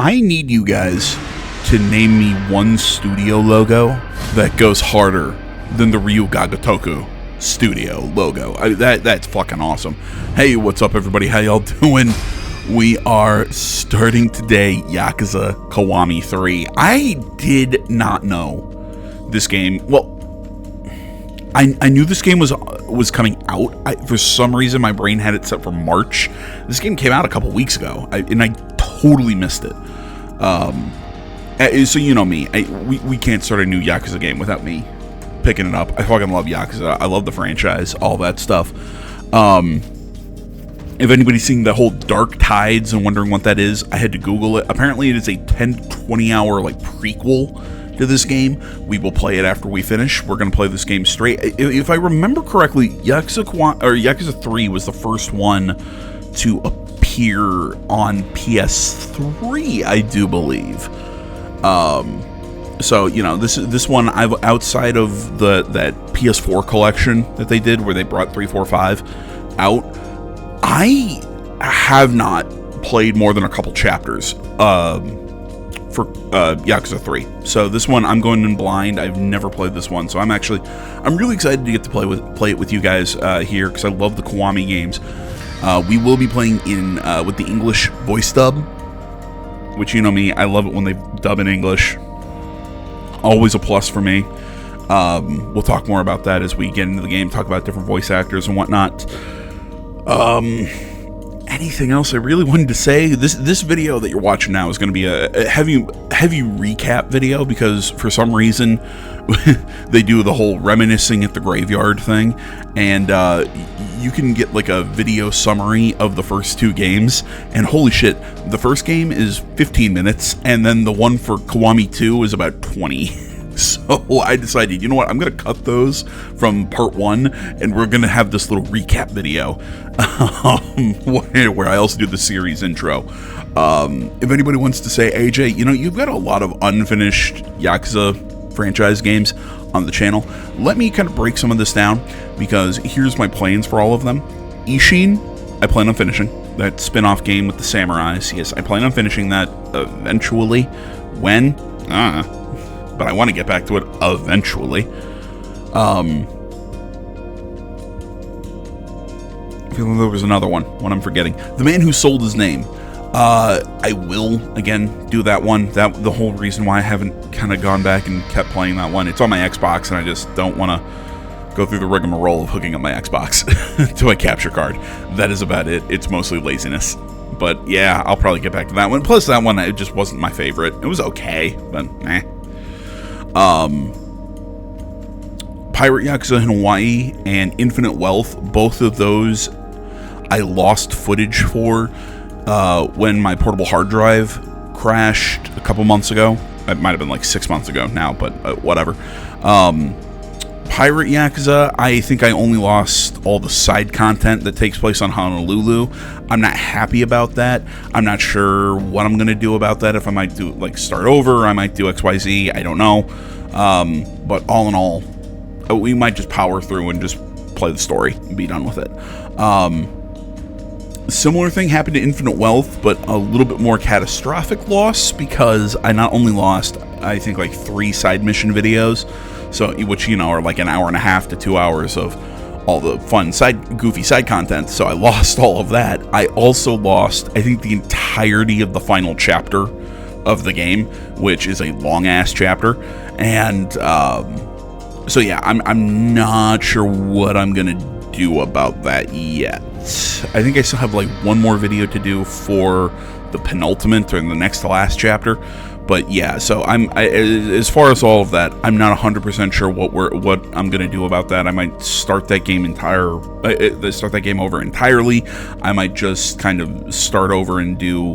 I need you guys to name me one studio logo that goes harder than the Ryu Gagatoku studio logo. That's fucking awesome. Hey, what's up, everybody? How y'all doing? We are starting today Yakuza Kiwami 3. I did not know this game. Well, I knew this game was coming out. For some reason, my brain had it set for March. This game came out a couple weeks ago, and I totally missed it. So you know me, we can't start a new Yakuza game without me picking it up. I fucking love Yakuza. I love the franchise, all that stuff. If anybody's seeing the whole Dark Tides and wondering what that is, I had to Google it. Apparently, it is a 10-20 hour prequel to this game. We will play it after we finish. We're going to play this game straight. If I remember correctly, Yakuza 3 was the first one to appear on PS3, I do believe. So, you know, this one, I've outside of that PS4 collection that they did where they brought 3, 4, 5 out, I have not played more than a couple chapters for Yakuza 3. So this one, I'm going in blind. I've never played this one, so I'm really excited to get to play it with you guys here, because I love the Kiwami games. We will be playing in with the English voice dub, which, you know me, I love it when they dub in English. Always a plus for me. We'll talk more about that as we get into the game, talk about different voice actors and whatnot. Anything else I really wanted to say? This video that you're watching now is going to be a heavy recap video, because for some reason they do the whole reminiscing at the graveyard thing, and you can get like a video summary of the first two games, and holy shit, the first game is 15 minutes, and then the one for Kiwami 2 is about 20. So I decided, you know what, I'm going to cut those from part 1, and we're going to have this little recap video where I also do the series intro. If anybody wants to say, AJ, you know, you've got a lot of unfinished Yakuza franchise games on the channel, let me kind of break some of this down, because here's my plans for all of them. Ishin, I plan on finishing. That spin-off game with the samurais. Yes, I plan on finishing that eventually. When? But I want to get back to it eventually. I feel there was another one I'm forgetting. The Man Who Sold His Name. I will again do that one. That the whole reason why I haven't kind of gone back and kept playing that one. It's on my Xbox, and I just don't want to go through the rigmarole of hooking up my Xbox to a capture card. That is about it. It's mostly laziness. But yeah, I'll probably get back to that one. Plus, that one, it just wasn't my favorite. It was okay, but eh. Pirate Yakuza in Hawaii and Infinite Wealth, both of those I lost footage for when my portable hard drive crashed a couple months ago. It might have been like 6 months ago now, but whatever. Pirate Yakuza, I think I only lost all the side content that takes place on Honolulu. I'm not happy about that. I'm not sure what I'm going to do about that. If I might do, start over, I might do XYZ, I don't know. But all in all, we might just power through and just play the story and be done with it. Similar thing happened to Infinite Wealth, but a little bit more catastrophic loss, because I not only lost, I think, 3 side mission videos, so which, you know, are like an hour and a half to 2 hours of all the fun goofy side content, so I lost all of that. I also lost, I think, the entirety of the final chapter of the game, which is a long-ass chapter, and so yeah, I'm not sure what I'm gonna do about that yet. I think I still have one more video to do for the penultimate, or the next to last chapter. But yeah, so as far as all of that, I'm not 100% sure what I'm gonna do about that. I might start that game over entirely. I might just kind of start over and do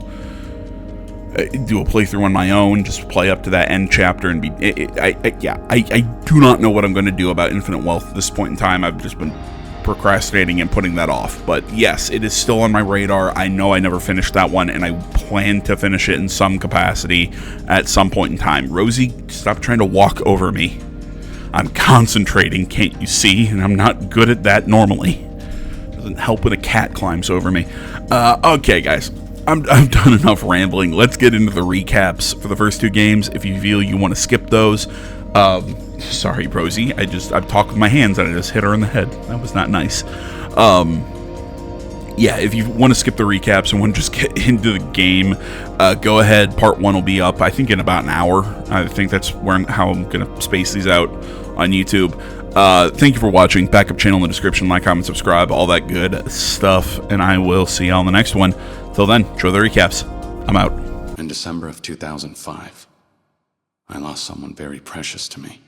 a playthrough on my own, just play up to that end chapter, and I do not know what I'm going to do about Infinite Wealth at this point in time. I've just been procrastinating and putting that off. But yes, it is still on my radar. I know I never finished that one, and I plan to finish it in some capacity at some point in time. Rosie, stop trying to walk over me. I'm concentrating, can't you see? And I'm not good at that normally. Doesn't help when a cat climbs over me. Okay, guys. I'm done enough rambling. Let's get into the recaps for the first two games. If you feel you want to skip those, sorry, Rosie. I've talked with my hands and I just hit her in the head. That was not nice. Yeah, if you want to skip the recaps and want to just get into the game, go ahead. Part 1 will be up, I think, in about an hour. I think that's how I'm going to space these out on YouTube. Thank you for watching. Backup channel in the description. Like, comment, subscribe, all that good stuff. And I will see y'all in the next one. Till then, enjoy the recaps. I'm out. In December of 2005, I lost someone very precious to me.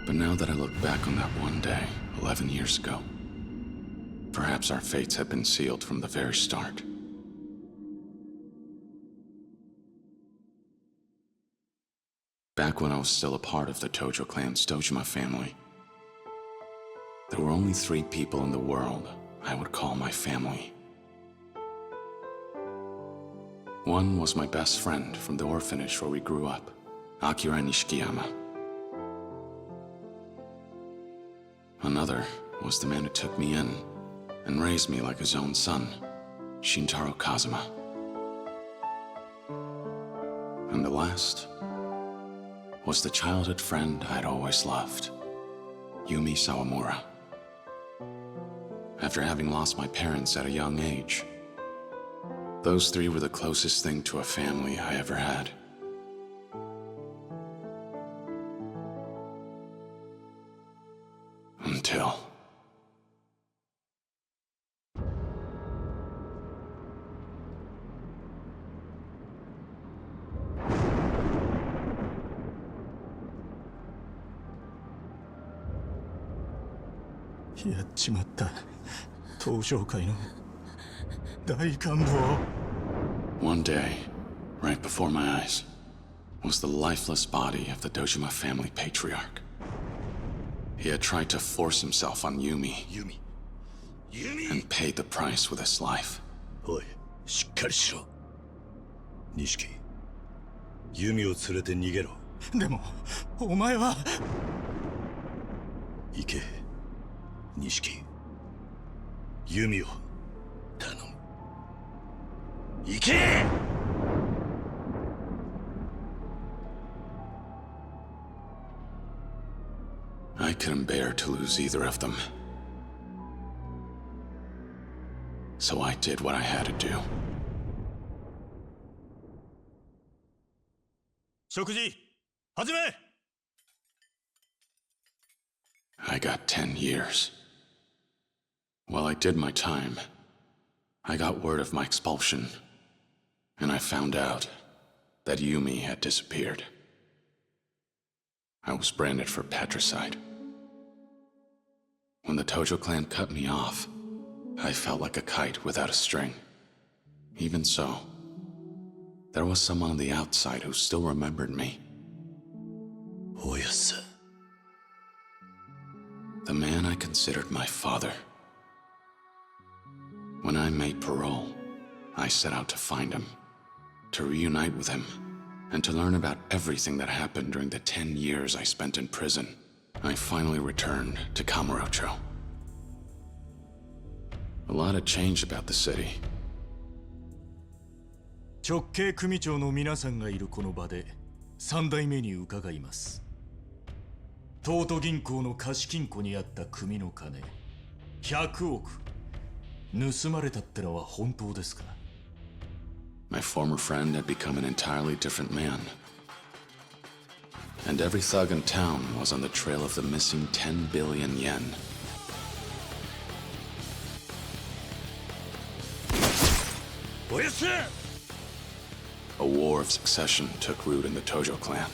But now that I look back on that one day, 11 years ago, perhaps our fates had been sealed from the very start. Back when I was still a part of the Tojo clan's Dojima family, there were only 3 people in the world I would call my family. One was my best friend from the orphanage where we grew up, Akira Nishikiyama. Another was the man who took me in and raised me like his own son, Shintaro Kazuma. And the last was the childhood friend I'd always loved, Yumi Sawamura. After having lost my parents at a young age, those 3 were the closest thing to a family I ever had. Until... One day, right before my eyes, was the lifeless body of the Dojima family patriarch. He had tried to force himself on Yumi, and paid the price with his life. おい、しっかりしろ。錦、弓を連れて逃げろ。でも、お前は。行け、錦。弓を頼む。行け！ I couldn't bear to lose either of them. So I did what I had to do. 食事、始め！ I got 10 years. While I did my time, I got word of my expulsion, and I found out that Yumi had disappeared. I was branded for patricide. When the Tojo clan cut me off, I felt like a kite without a string. Even so, there was someone on the outside who still remembered me. Oyasa. The man I considered my father. When I made parole, I set out to find him, to reunite with him, and to learn about everything that happened during the 10 years I spent in prison. I finally returned to Kamurocho. A lot had changed about the city. 直系組長の皆さんがいるこの場で3代目に伺います。東都銀行の貸金庫にあった組の金100億盗まれたってのは本当ですか？ My former friend had become an entirely different man. And every thug in town was on the trail of the missing 10 billion yen. A war of succession took root in the Tojo clan.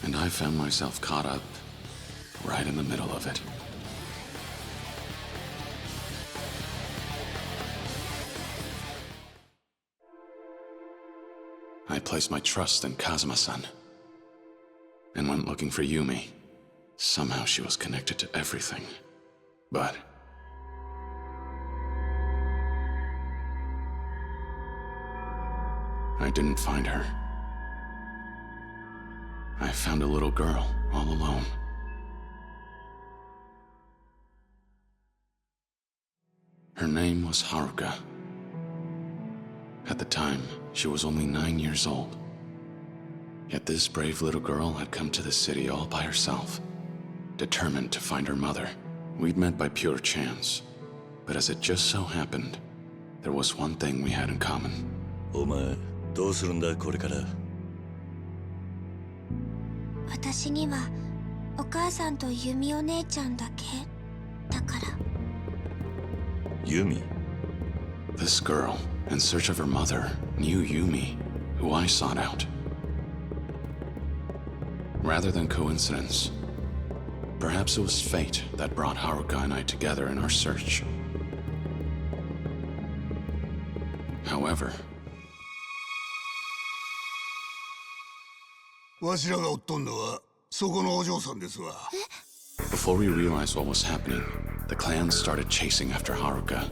And I found myself caught up right in the middle of it. I placed my trust in Kazuma-san and went looking for Yumi. Somehow she was connected to everything. But I didn't find her. I found a little girl all alone. Her name was Haruka. At the time, she was only 9 years old. Yet this brave little girl had come to the city all by herself, determined to find her mother. We'd met by pure chance, but as it just so happened, there was one thing we had in common. お前どうするんだこれから。私にはお母さんとユミお姉ちゃんだけだから。ユミ This girl, in search of her mother, knew Yumi, who I sought out. Rather than coincidence, perhaps it was fate that brought Haruka and I together in our search. However, わしらがおっとんのはそこのお嬢さんですわ。 before we realized what was happening, the clan started chasing after Haruka,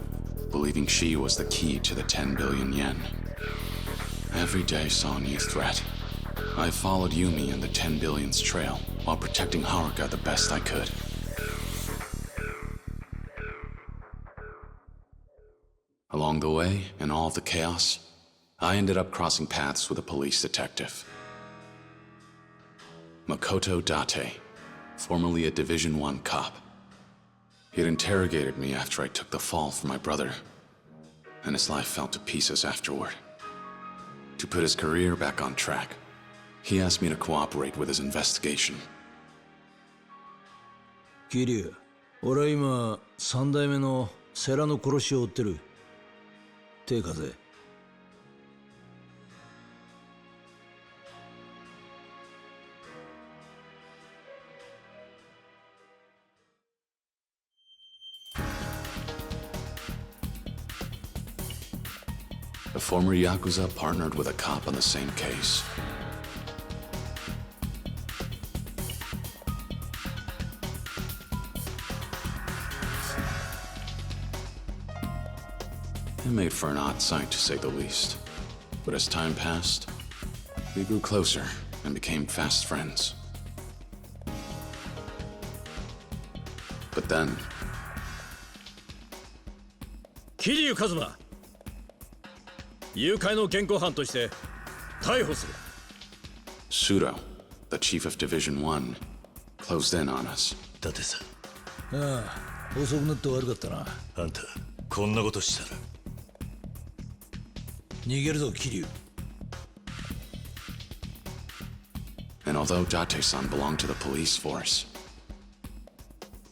believing she was the key to the 10 billion yen. Every day saw a new threat. I followed Yumi in the 10 billion's trail while protecting Haruka the best I could. Along the way, in all of the chaos, I ended up crossing paths with a police detective. Makoto Date, formerly a Division 1 cop. He had interrogated me after I took the fall for my brother, and his life fell to pieces afterward. To put his career back on track, he asked me to cooperate with his investigation. 桐生、俺は今三代目の世良の殺しを追ってる。手貸せ。A former Yakuza partnered with a cop on the same case. It made for an odd sight, to say the least. But as time passed, we grew closer and became fast friends. But then, 桐生一馬、誘拐の現行犯として逮捕する。 Pseudo, the chief of Division 1, closed in on us. だってさ、ああ、遅くなって悪かったな。あんたこんなことしたら。逃げるぞ、桐生。 And although Date-san belonged to the police force,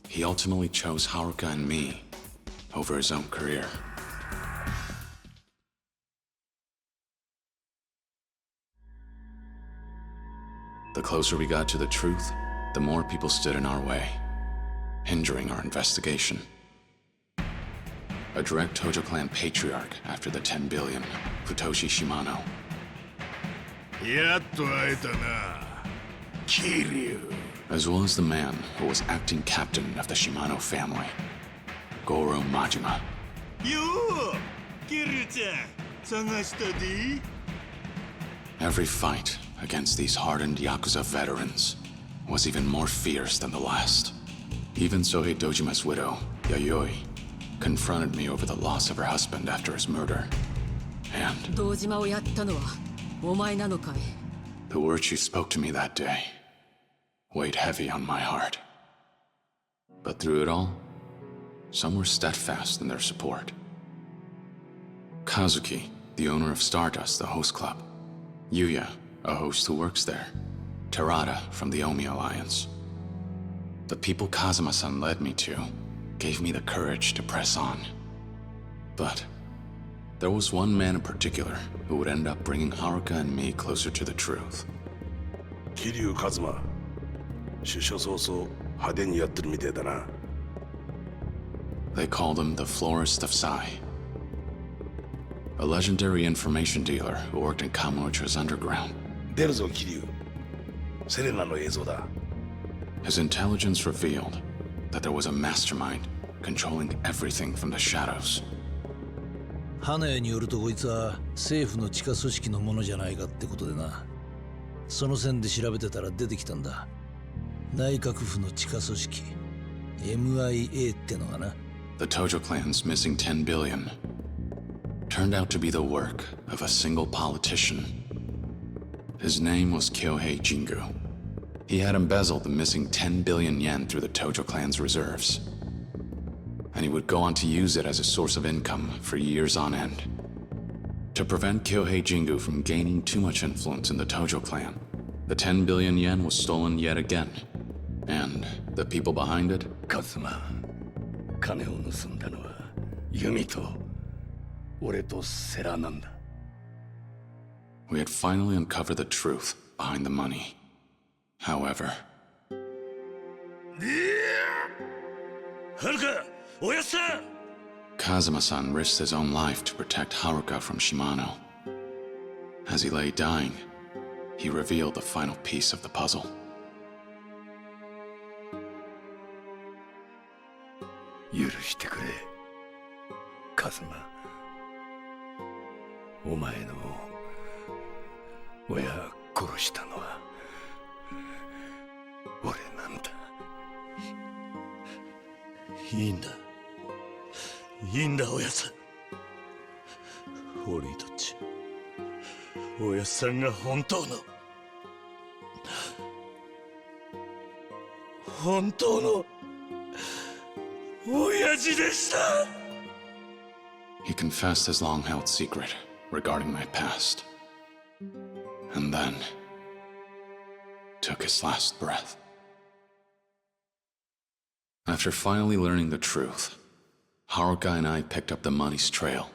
he ultimately chose Haruka and me over his own career. The closer we got to the truth, the more people stood in our way, hindering our investigation. A direct Tojo clan patriarch after the 10 billion, Futoshi Shimano. やっと会えたな、桐生。 As well as the man who was acting captain of the Shimano family, Goro Majima. よう、桐生ちゃん、探したで。 Every fight against these hardened Yakuza veterans was even more fierce than the last. Even Sohei Dojima's widow, Yayoi, confronted me over the loss of her husband after his murder. And 堂島をやったのはお前なのかい。 the words she spoke to me that day weighed heavy on my heart. But through it all, some were steadfast in their support. Kazuki, the owner of Stardust, the host club. Yuya, a host who works there. Terada from the Omi Alliance. The people Kazuma-san led me to gave me the courage to press on. But there was one man in particular who would end up bringing Haruka and me closer to the truth. 桐生一馬、出所早々派手にやってるみてえだな。 They called him the Florist of Sai. A legendary information dealer who worked in Kamurocho's underground. 出るぞ桐生。セレナの映像だ。 His intelligence revealed that there was a mastermind controlling everything from the shadows. 花屋によるとこいつは政府の地下組織のものじゃないかってことでな。その線で調べてたら出てきたんだ。内閣府の地下組織 MIA ってのがな。the Tojo clan's missing 10 billion turned out to be the work of a single politician. His name was Kyohei Jingu. He had embezzled the missing 10 billion yen through the Tojo clan's reserves. And he would go on to use it as a source of income for years on end. To prevent Kyohei Jingu from gaining too much influence in the Tojo clan, the 10 billion yen was stolen yet again. And the people behind it? カズマ、金を盗んだのはユミと俺とセラなんだ。We had finally uncovered the truth behind the money. However... はるか、おやっさん Kazuma-san risked his own life to protect Haruka from Shimano. As he lay dying, he revealed the final piece of the puzzle. 許してくれ、カズマ。お前の親殺したのは俺なんだ。いいんだ。いいんだ、おやっさん。俺にとっちゃ、おやっさんが本当の親父でした。He confessed his long-held secret regarding my past. And then took his last breath. After finally learning the truth, Haruka and I picked up the money's trail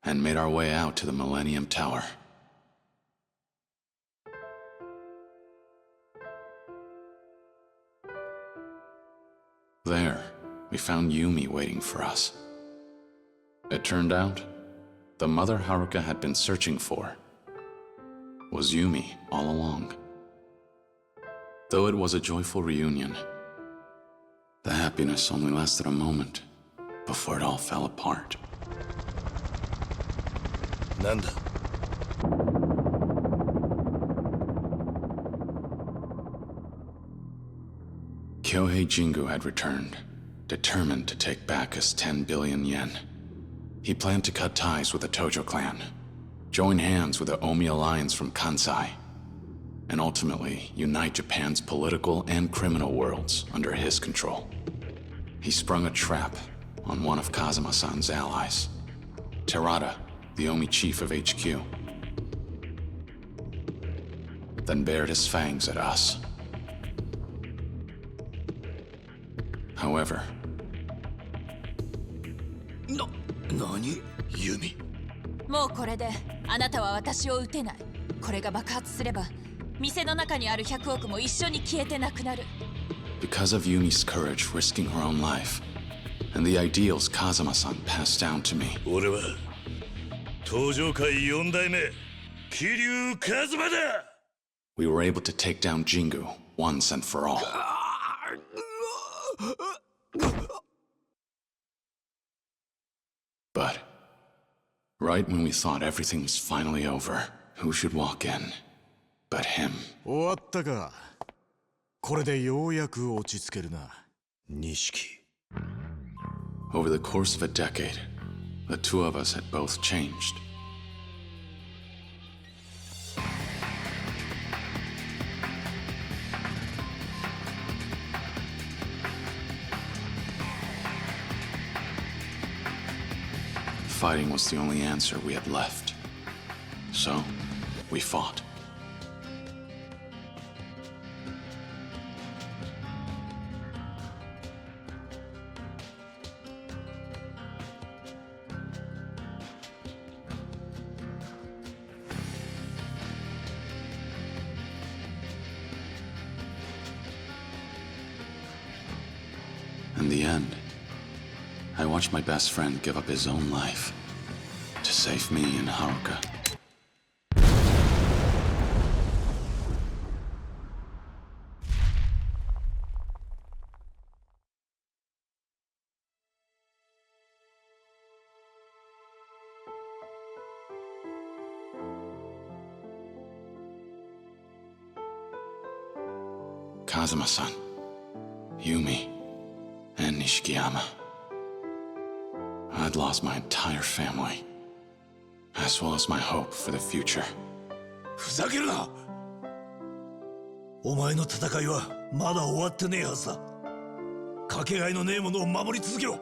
and made our way out to the Millennium Tower. There, we found Yumi waiting for us. It turned out, the mother Haruka had been searching for was Yumi all along. Though it was a joyful reunion, the happiness only lasted a moment before it all fell apart. なんだ。Kyohei Jingu had returned, determined to take back his 10 billion yen. He planned to cut ties with the Tojo clan, join hands with the Omi alliance from Kansai, and ultimately unite Japan's political and criminal worlds under his control. He sprung a trap on one of Kazuma-san's allies, Terada, the Omi chief of HQ, then bared his fangs at us. However... 何？ユミ？もうこれであなたは私を撃てない。これが爆発すれば店の中にある100億も一緒に消えてなくなる。 Because of Yumi's courage risking her own life, and the ideals Kazuma-san passed down to me, 俺は東上界4代目桐生一馬だ。 we were able to take down Jingu once and for all. But right when we thought everything was finally over, who should walk in but him? 終わったか。これでようやく落ち着けるな。錦。 Over the course of a decade, the two of us had both changed. Fighting was the only answer we had left. So, we fought. In the end, I watched my best friend give up his own life to save me and Haruka. Kazuma-san, Yumi, and Nishikiyama. I'd lost my entire family, as well as my hope for the future. ふざけるな。お前の戦いはまだ終わってねえはずだ。かけがえのねえものを守り続けろ。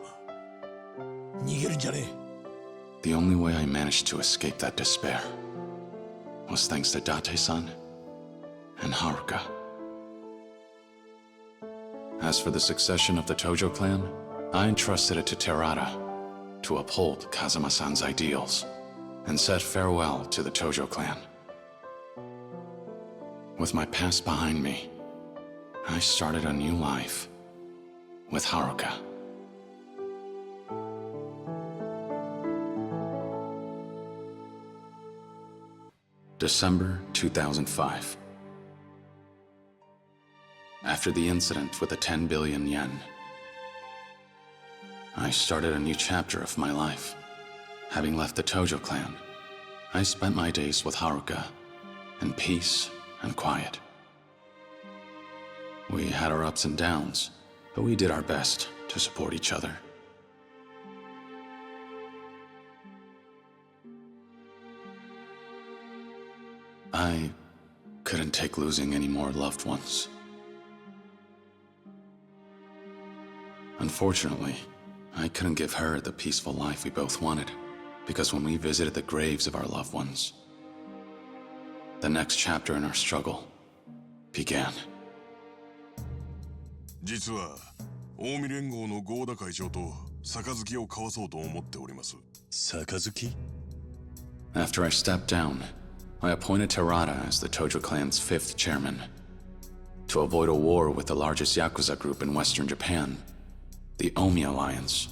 逃げるんじゃねえ。The only way I managed to escape that despair was thanks to Date-san and Haruka. As for the succession of the Tojo clan, I entrusted it to Terada to uphold Kazuma-san's ideals and said farewell to the Tojo clan. With my past behind me, I started a new life with Haruka. December 2005. After the incident with the 10 billion yen, I started a new chapter of my life. Having left the Tojo clan, I spent my days with Haruka in peace and quiet. We had our ups and downs, but we did our best to support each other. I couldn't take losing any more loved ones. Unfortunately, I couldn't give her the peaceful life we both wanted, because when we visited the graves of our loved ones, the next chapter in our struggle began. 実は近江連合の合田会長と杯を交わそうと思っております。杯？ After I stepped down, I appointed Terada as the Tojo clan's 5th chairman. To avoid a war with the largest Yakuza group in Western Japan, the Omi Alliance.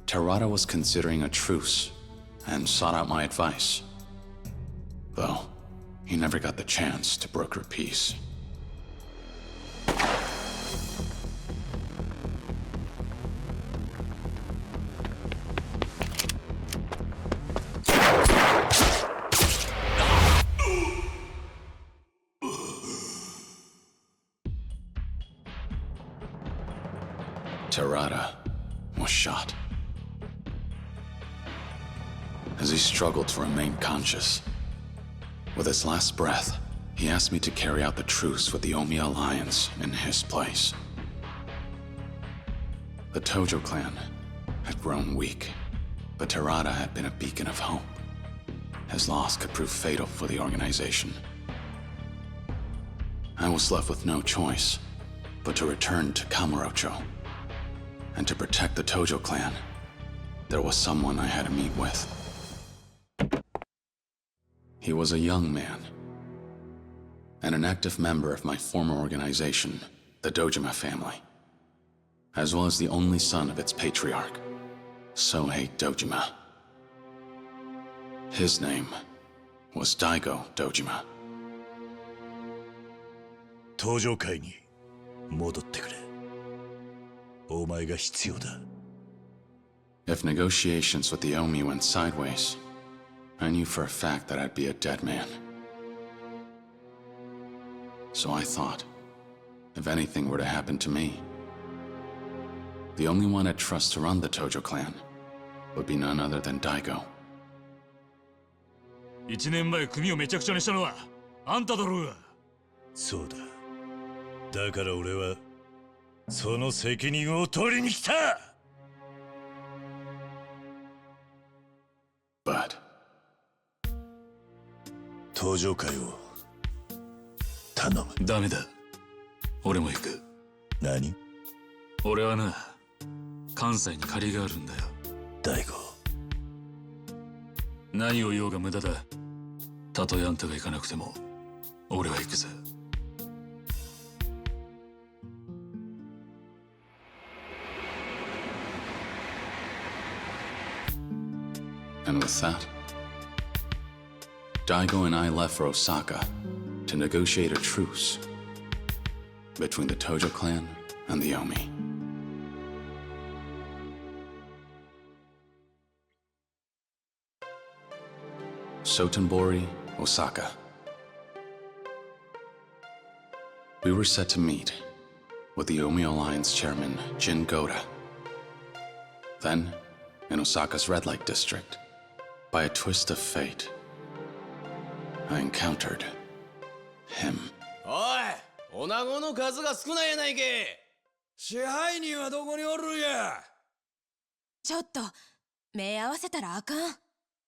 Terada was considering a truce and sought out my advice, though he never got the chance to broker peace. Terada was shot. As he struggled to remain conscious, with his last breath, he asked me to carry out the truce with the Omi Alliance in his place. The Tojo clan had grown weak, but Terada had been a beacon of hope. His loss could prove fatal for the organization. I was left with no choice but to return to Kamurocho. And to protect the Tojo clan, there was someone I had to meet with. He was a young man, and an active member of my former organization, the Dojima family, as well as the only son of its patriarch, Sohei Dojima. His name was Daigo Dojima. 登場会に戻ってくれ。お前が必要だ。If negotiations with the Omi went sideways, I knew for a fact that I'd be a dead man. So I thought, if anything were to happen to me, the only one I'd trust to run the Tojo clan would be none other than Daigo. 1年前組をめちゃくちゃにしたのはあんただろうが。そうだ。だから俺はその責任を取りに来た。But 登場会を頼む。ダメだ。俺も行く。何？俺はな、関西に借りがあるんだよ。大悟。何を言おうが無駄だ。たとえあんたが行かなくても、俺は行くぜ。And with that, Daigo and I left for Osaka to negotiate a truce between the Tojo clan and the Omi. Sotenbori, Osaka. We were set to meet with the Omi Alliance chairman, Jin Goda, Then, in Osaka's red light district, by a twist of fate, I encountered him. おい、女子の数が少ないやないけ。支配人はどこにおるんや。ちょっと目合わせたらあかん。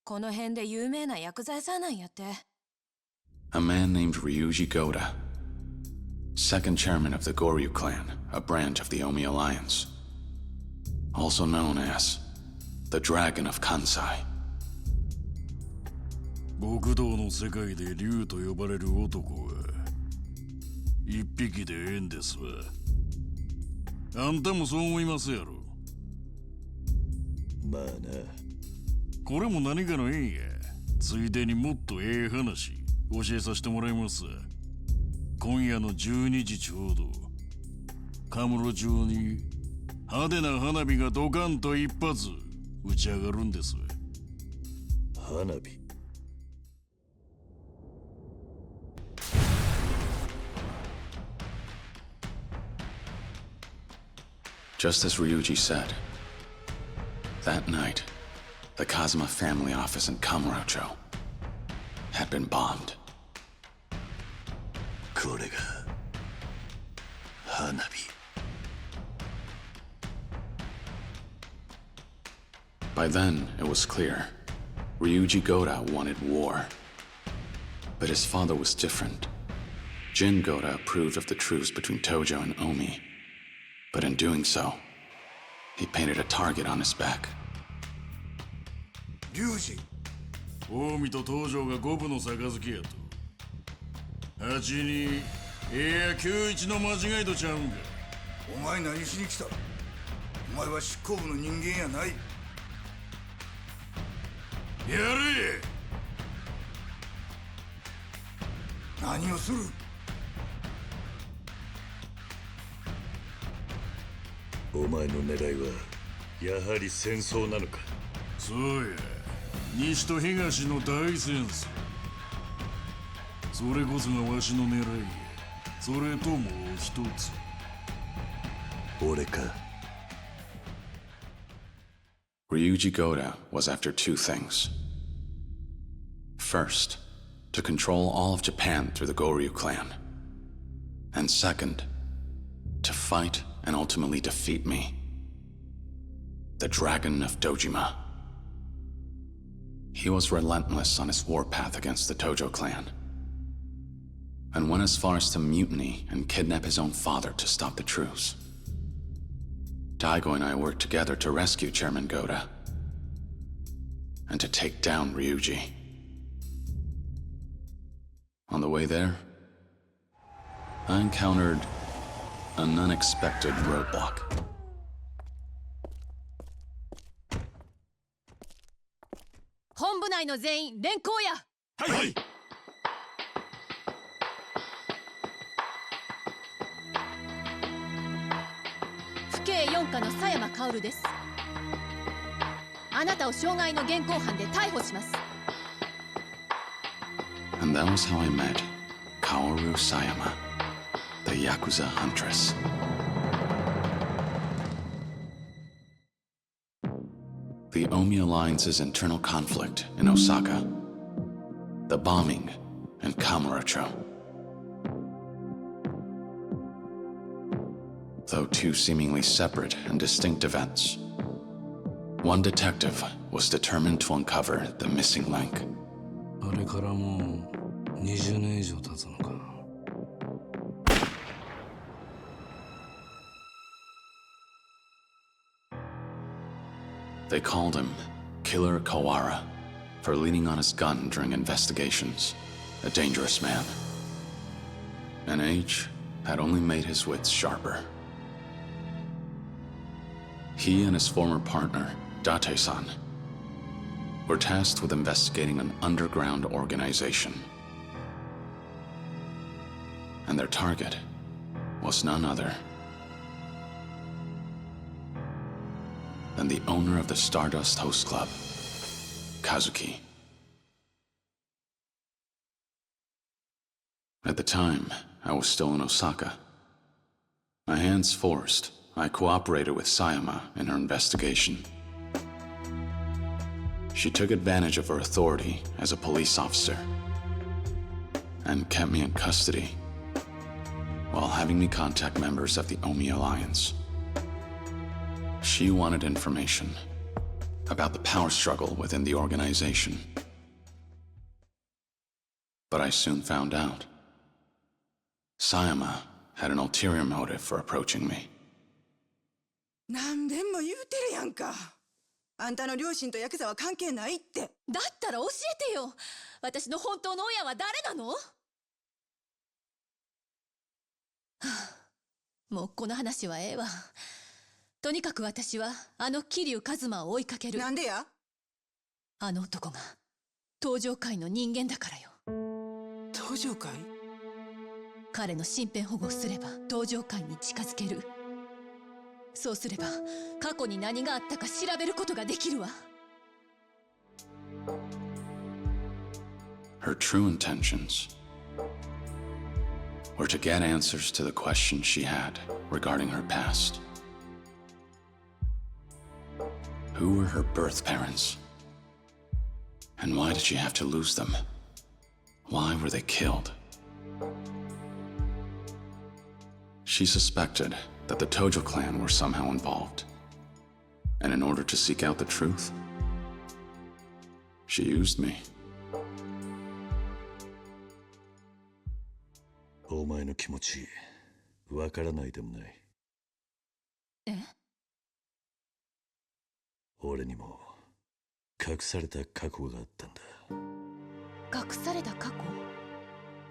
この辺で有名な薬剤師なんやって。A man named Ryuji Goda, second chairman of the Goryu clan, a branch of the Omi Alliance, also known as the Dragon of Kansai. 極道の世界で竜と呼ばれる男は一匹でええんですわ。あんたもそう思いますやろ。まあな。これも何かの縁や。ついでにもっとええ話教えさせてもらいますわ。今夜の12時ちょうどカムロ町に派手な花火がドカンと一発打ち上がるんですわ。花火。Just as Ryuji said, that night, the Kazuma family office in Kamurocho had been bombed. これが花火。By then, it was clear. Ryuji Goda wanted war. But his father was different. Jin Goda approved of the truce between Tojo and Omi. But in doing so, he painted a target on his back. 龍神。近江と東条が五分の杯やと。8-2、いや9-1の間違いとちゃうんか。お前何しに来た。お前は執行部の人間やない。やれ。何をする。お前の狙いはやはり戦争なのか。そうや、西と東の大戦争。それこそがわしの狙いや。それともう一つ。俺か。Ryuji Goda was after two things. First, to control all of Japan through the Goryu clan. And second, to fight and ultimately defeat me, the Dragon of Dojima. He was relentless on his warpath against the Tojo clan, and went as far as to mutiny and kidnap his own father to stop the truce. Daigo and I worked together to rescue Chairman Goda, and to take down Ryuji. On the way there, I encountered an unexpected roadblock. 本部内の全員連行や。はい。府警4課の佐山薫です。あなたを傷害の現行犯で逮捕します。And that was how I met Kaoru Sayama, the Yakuza huntress. The Omi Alliance's internal conflict in Osaka, the bombing in Kamurocho. Though two seemingly separate and distinct events, one detective was determined to uncover the missing link. あれからもう20年以上経つのか。They called him Killer Kawara for leaning on his gun during investigations, a dangerous man. And age had only made his wits sharper. He and his former partner, Date-san, were tasked with investigating an underground organization. And their target was none other than the owner of the Stardust Host Club, Kazuki. At the time, I was still in Osaka. My hands forced, I cooperated with Sayama in her investigation. She took advantage of her authority as a police officer and kept me in custody while having me contact members of the Omi Alliance. She wanted information about the power struggle within the organization. But I soon found out. Sayama had an ulterior motive for approaching me. 何べんも言うてるやんか。あんたの両親とヤクザは関係ないって。だったら教えてよ。私の本当の親は誰なの？はあ、もうこの話はええわ。とにかく私はあの桐生一馬を追いかける。なんでや？あの男が登場界の人間だからよ。登場界？彼の身辺保護をすれば登場界に近づける。そうすれば過去に何があったか調べることができるわ。Her true intentions were to get answers to the questions she had regarding her past. Who were her birth parents? And why did she have to lose them? Why were they killed? She suspected that the Tojo clan were somehow involved. And in order to seek out the truth, she used me. お前の気持ち、わからないでもない。え？俺にも隠された過去があったんだ。隠された過去？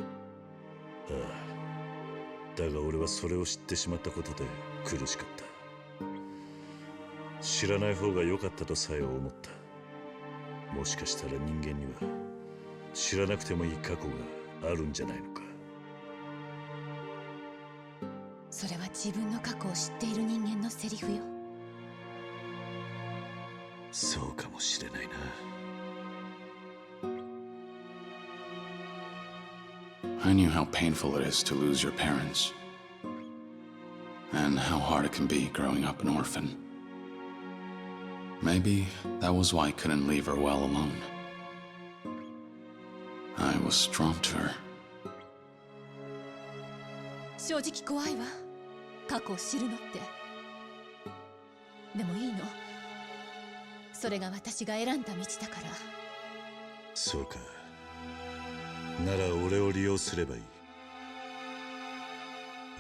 ああ。だが俺はそれを知ってしまったことで苦しかった。知らない方が良かったとさえ思った。もしかしたら人間には知らなくてもいい過去があるんじゃないのか。それは自分の過去を知っている人間のセリフよ。そうかもしれないな。I knew how painful it is to lose your parents, and how hard it can be growing up an orphan. Maybe that was why I couldn't leave her well alone. I was drawn to her. 正直怖いわ。過去を知るのって。でもいいの。それが私が選んだ道だから。そうか。なら俺を利用すればいい。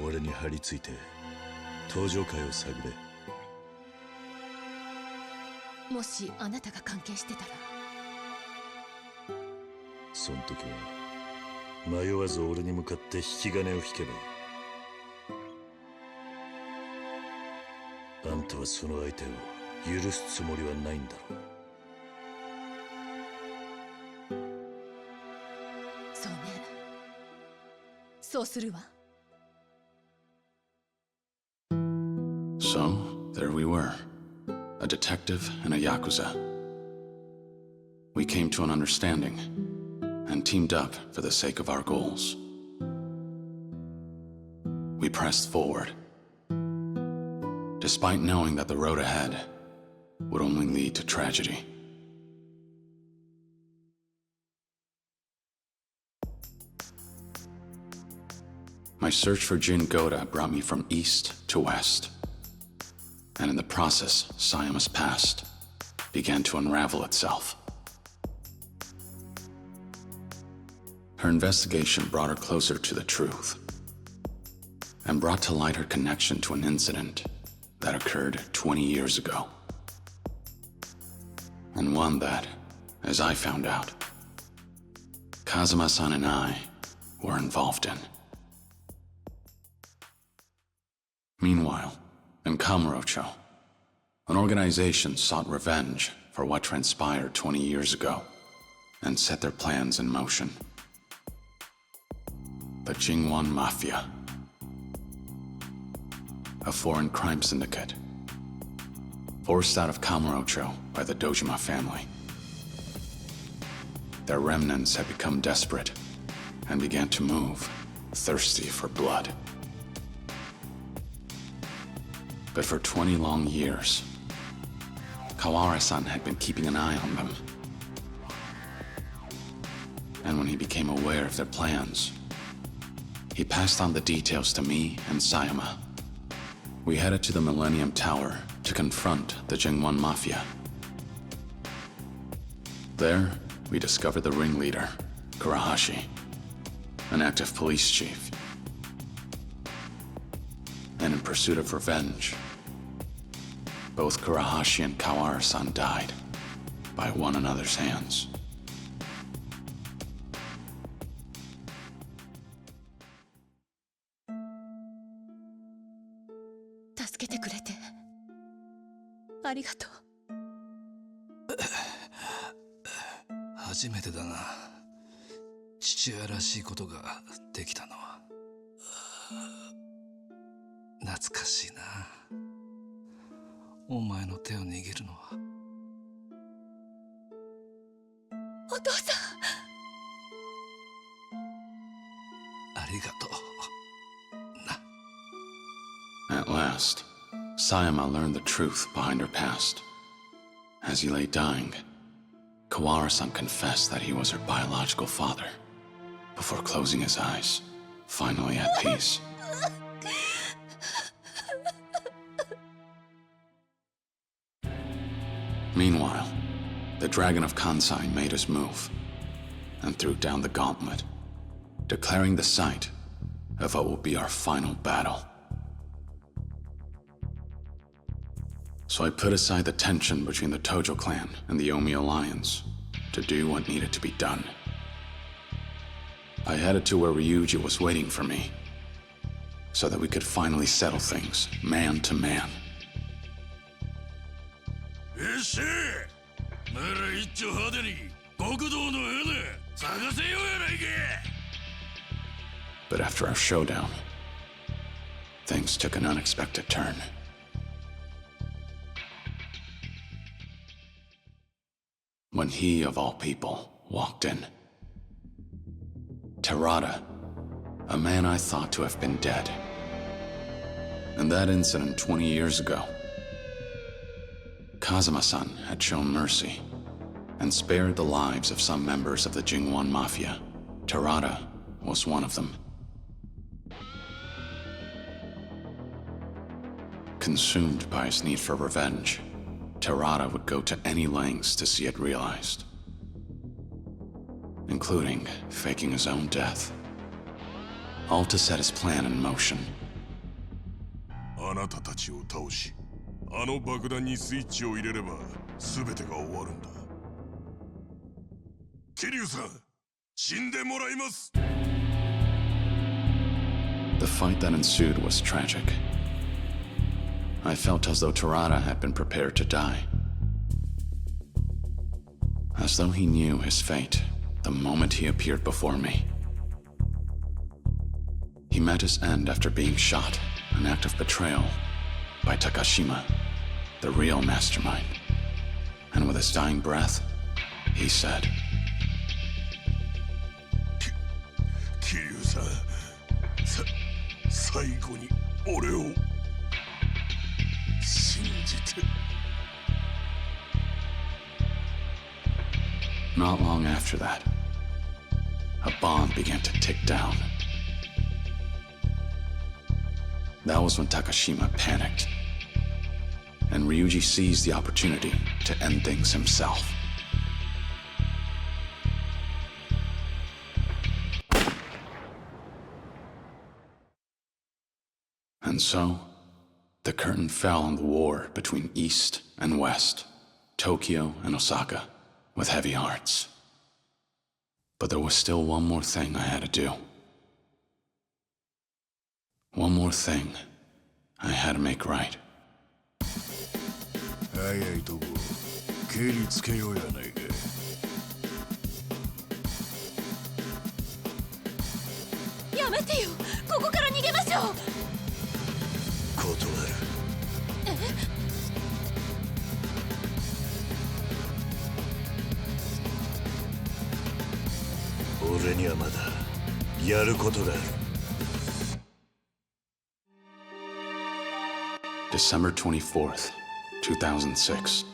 俺に張り付いて登場界を探れ。もしあなたが関係してたら。その時は迷わず俺に向かって引き金を引けばいい。あんたはその相手を許すつもりはないんだろう。そうね。そうするわ。So, there we were, a detective and a Yakuza. We came to an understanding and teamed up for the sake of our goals. We pressed forward, despite knowing that the road ahead would only lead to tragedy. My search for Jin Goda brought me from east to west. And in the process, Sayama's past began to unravel itself. Her investigation brought her closer to the truth, and brought to light her connection to an incident that occurred 20 years ago. And one that, as I found out, Kazuma-san and I were involved in. Meanwhile, in Kamurocho, an organization sought revenge for what transpired 20 years ago and set their plans in motion. The Jingwan Mafia, a foreign crime syndicate, forced out of Kamurocho by the Dojima family. Their remnants had become desperate and began to move, thirsty for blood. But for 20 long years, Kawara-san had been keeping an eye on them And when he became aware of their plans, he passed on the details to me and Sayama. We headed to the Millennium Tower to confront the Jingwon Mafia. There, we discovered the ringleader, Kurahashi, an active police chief. And in pursuit of revenge, both Kurahashi and Kawara-san died by one another's hands.助けてくれてありがとう。初めてだな、父親らしいことができたのは。懐かしいな、お前の手を握るのは。お父さん、ありがとう。 At last, Sayama learned the truth behind her past. As he lay dying, Kawara-san confessed that he was her biological father, before closing his eyes, finally at peace. Meanwhile, the Dragon of Kansai made his move, and threw down the gauntlet, declaring the site of what will be our final battle. So I put aside the tension between the Tojo clan and the Omi alliance to do what needed to be done. I headed to where Ryuji was waiting for me, so that we could finally settle things man to man. But after our showdown, things took an unexpected turn. When he, of all people, walked in. Terada, a man I thought to have been dead. In that incident 20 years ago, Kazuma-san had shown mercy and spared the lives of some members of the Jingwon Mafia. Terada was one of them. Consumed by his need for revenge, Terada would go to any lengths to see it realized, including faking his own death, all to set his plan in motion. あなたたちを倒し、あの爆弾にスイッチを入れれば全てが終わるんだ。桐生さん、死んでもらいます。 The fight that ensued was tragic. I felt as though Terada had been prepared to die. As though he knew his fate the moment he appeared before me. He met his end after being shot, an act of betrayal, by Takashima, the real mastermind. And with his dying breath, he said, 桐生さん、最後に俺を Not long after that, a bomb began to tick down. That was when Takashima panicked, and Ryuji seized the opportunity to end things himself. And so, the curtain fell on the war between East and West, Tokyo and Osaka, with heavy hearts. But there was still one more thing I had to do. One more thing I had to make right. 早いとこ蹴りつけようやないか。やめてよ、ここから逃げましょう。断る。俺にはまだやることがある。 December 24th, 2006.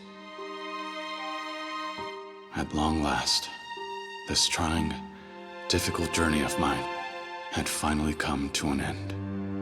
At long last, this trying difficult journey of mine had finally come to an end.